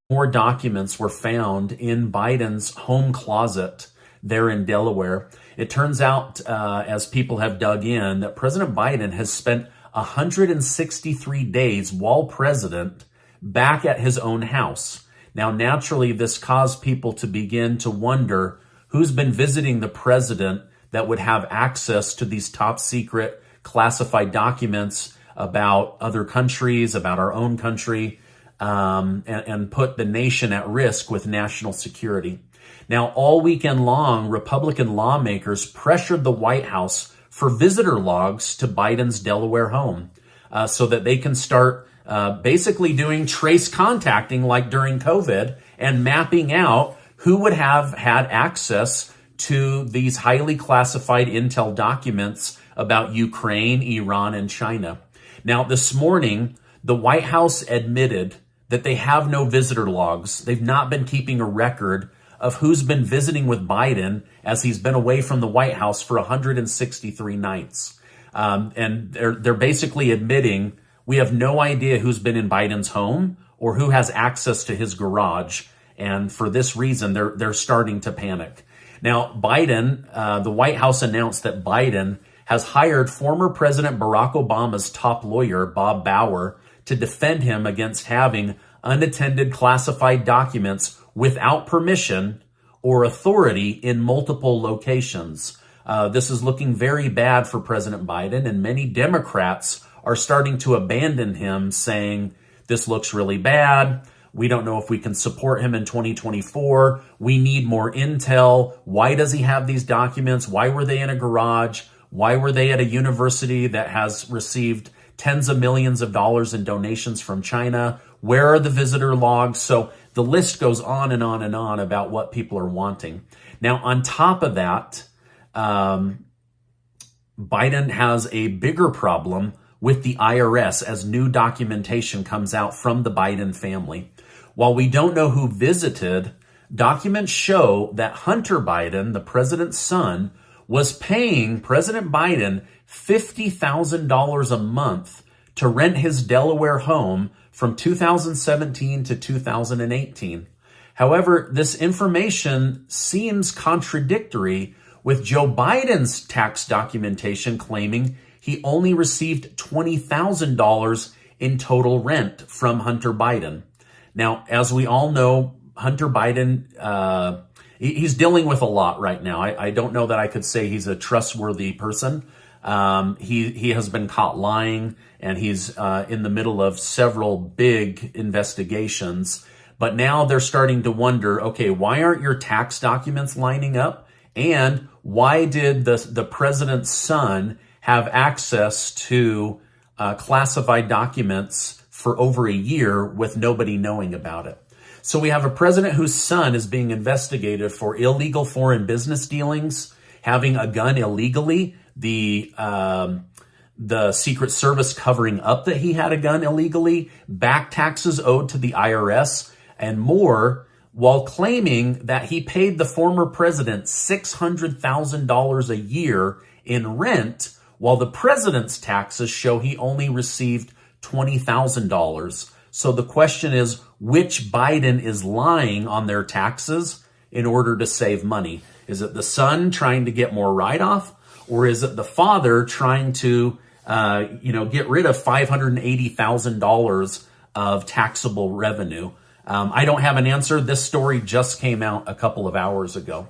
More documents were found in Biden's home closet there in Delaware. It turns out, as people have dug in, that President Biden has spent 163 days while president back at his own house. Now, naturally, this caused people to begin to wonder who's been visiting the president that would have access to these top secret classified documents about other countries, about our own country, and put the nation at risk with national security. Now, all weekend long, Republican lawmakers pressured the White House for visitor logs to Biden's Delaware home so that they can start basically doing trace contacting like during COVID and mapping out who would have had access to these highly classified intel documents about Ukraine, Iran, and China. Now, this morning, the White House admitted that they have no visitor logs. They've not been keeping a record of who's been visiting with Biden as he's been away from the White House for 163 nights. And they're basically admitting we have no idea who's been in Biden's home or who has access to his garage. And for this reason, they're starting to panic. Now, Biden, the White House announced that Biden has hired former President Barack Obama's top lawyer, Bob Bauer, to defend him against having unattended classified documents without permission or authority in multiple locations. This is looking very bad for President Biden, and many Democrats are starting to abandon him, saying, this looks really bad. We don't know if we can support him in 2024. We need more intel. Why does he have these documents? Why were they in a garage? Why were they at a university that has received tens of millions of dollars in donations from China? Where are the visitor logs? So the list goes on and on and on about what people are wanting. Now, on top of that, Biden has a bigger problem with the IRS as new documentation comes out from the Biden family. While we don't know who visited, documents show that Hunter Biden, the president's son, was paying President Biden $50,000 a month to rent his Delaware home from 2017 to 2018. However, this information seems contradictory with Joe Biden's tax documentation claiming he only received $20,000 in total rent from Hunter Biden. Now, as we all know, Hunter Biden, he's dealing with a lot right now. I don't know that I could say he's a trustworthy person. He has been caught lying, and he's in the middle of several big investigations. But now they're starting to wonder, okay, why aren't your tax documents lining up? And why did the president's son have access to classified documents for over a year with nobody knowing about it? So we have a president whose son is being investigated for illegal foreign business dealings, having a gun illegally, the Secret Service covering up that he had a gun illegally, back taxes owed to the IRS, and more, while claiming that he paid the former president $600,000 a year in rent, while the president's taxes show he only received $20,000. So the question is, which Biden is lying on their taxes in order to save money? Is it the son trying to get more write-off? Or is it the father trying to, get rid of $580,000 of taxable revenue? I don't have an answer. This story just came out a couple of hours ago.